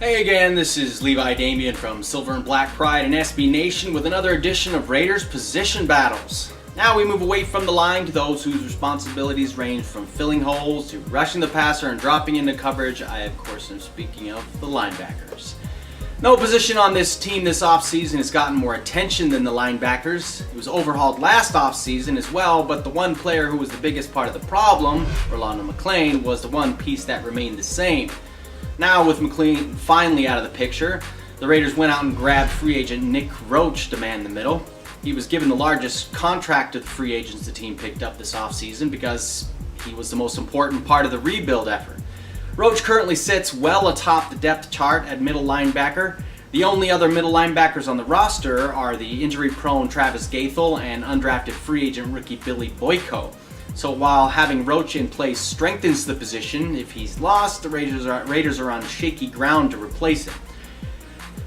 Hey again, this is Levi Damien from Silver and Black Pride and SB Nation with another edition of Raiders Position Battles. Now we move away from the line to those whose responsibilities range from filling holes to rushing the passer and dropping into coverage. I, of course, am speaking of the linebackers. No position on this team this offseason has gotten more attention than the linebackers. It was overhauled last offseason as well, but the one player who was the biggest part of the problem, Rolando McClain, was the one piece that remained the same. Now, with McClain finally out of the picture, the Raiders went out and grabbed free agent Nick Roach to man the middle. He was given the largest contract of the free agents the team picked up this offseason because he was the most important part of the rebuild effort. Roach currently sits well atop the depth chart at middle linebacker. The only other middle linebackers on the roster are the injury-prone Travis Gaethel and undrafted free agent rookie Billy Boyko. So while having Roach in place strengthens the position, if he's lost, the Raiders are on shaky ground to replace him.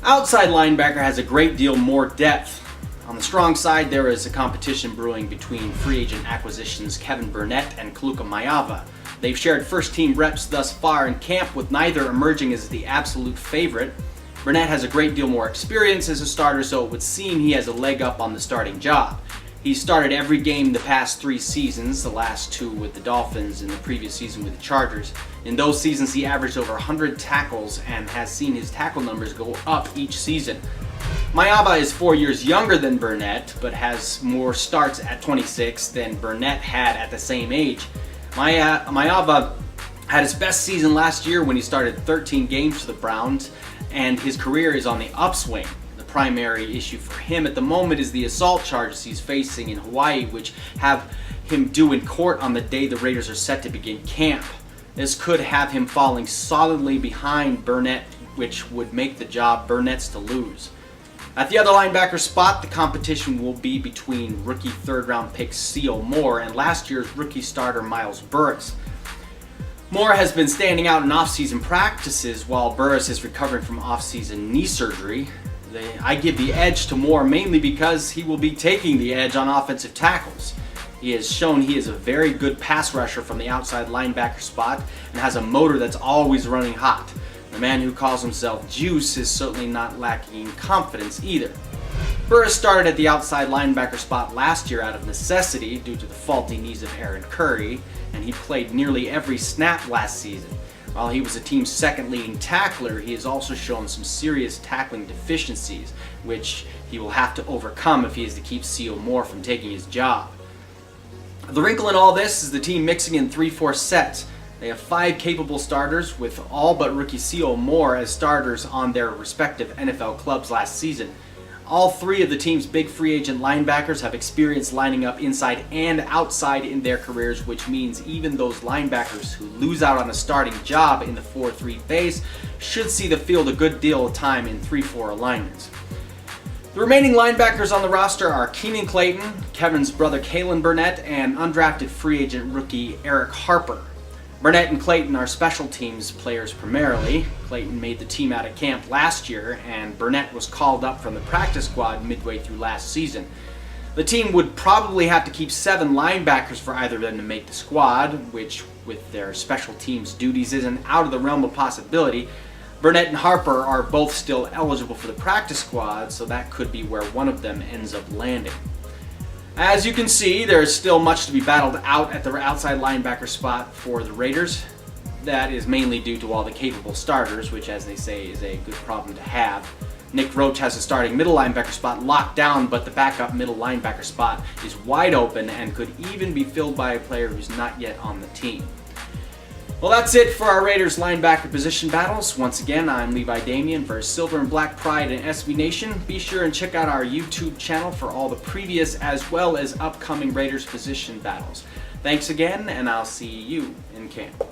Outside linebacker has a great deal more depth. On the strong side, there is a competition brewing between free agent acquisitions Kevin Burnett and Kaluka Maiava. They've shared first-team reps thus far in camp, with neither emerging as the absolute favorite. Burnett has a great deal more experience as a starter, so it would seem he has a leg up on the starting job. He started every game the past 3 seasons, the last 2 with the Dolphins and the previous season with the Chargers. In those seasons, he averaged over 100 tackles and has seen his tackle numbers go up each season. Maiava is 4 years younger than Burnett, but has more starts at 26 than Burnett had at the same age. Maiava had his best season last year when he started 13 games for the Browns, and his career is on the upswing. The primary issue for him at the moment is the assault charges he's facing in Hawaii, which have him due in court on the day the Raiders are set to begin camp. This could have him falling solidly behind Burnett, which would make the job Burnett's to lose. At the other linebacker spot, the competition will be between rookie third-round pick C.O. Moore and last year's rookie starter Miles Burris. Moore has been standing out in off-season practices while Burris is recovering from off-season knee surgery. I give the edge to Moore mainly because he will be taking the edge on offensive tackles. He has shown he is a very good pass rusher from the outside linebacker spot and has a motor that's always running hot. The man who calls himself Juice is certainly not lacking in confidence either. Burris started at the outside linebacker spot last year out of necessity due to the faulty knees of Cary, and he played nearly every snap last season. While he was the team's second leading tackler, he has also shown some serious tackling deficiencies, which he will have to overcome if he is to keep C.O. Moore from taking his job. The wrinkle in all this is the team mixing in 3-4 sets. They have 5 capable starters, with all but rookie C.O. Moore as starters on their respective NFL clubs last season. All 3 of the team's big free agent linebackers have experience lining up inside and outside in their careers, which means even those linebackers who lose out on a starting job in the 4-3 phase should see the field a good deal of time in 3-4 alignments. The remaining linebackers on the roster are Keenan Clayton, Kevin's brother Kalen Burnett, and undrafted free agent rookie Eric Harper. Burnett and Clayton are special teams players primarily. Clayton made the team out of camp last year, and Burnett was called up from the practice squad midway through last season. The team would probably have to keep 7 linebackers for either of them to make the squad, which with their special teams duties isn't out of the realm of possibility. Burnett and Harper are both still eligible for the practice squad, so that could be where one of them ends up landing. As you can see, there is still much to be battled out at the outside linebacker spot for the Raiders. That is mainly due to all the capable starters, which, as they say, is a good problem to have. Nick Roach has a starting middle linebacker spot locked down, but the backup middle linebacker spot is wide open and could even be filled by a player who's not yet on the team. Well, that's it for our Raiders linebacker position battles. Once again, I'm Levi Damien for Silver and Black Pride and SB Nation. Be sure and check out our YouTube channel for all the previous as well as upcoming Raiders position battles. Thanks again, and I'll see you in camp.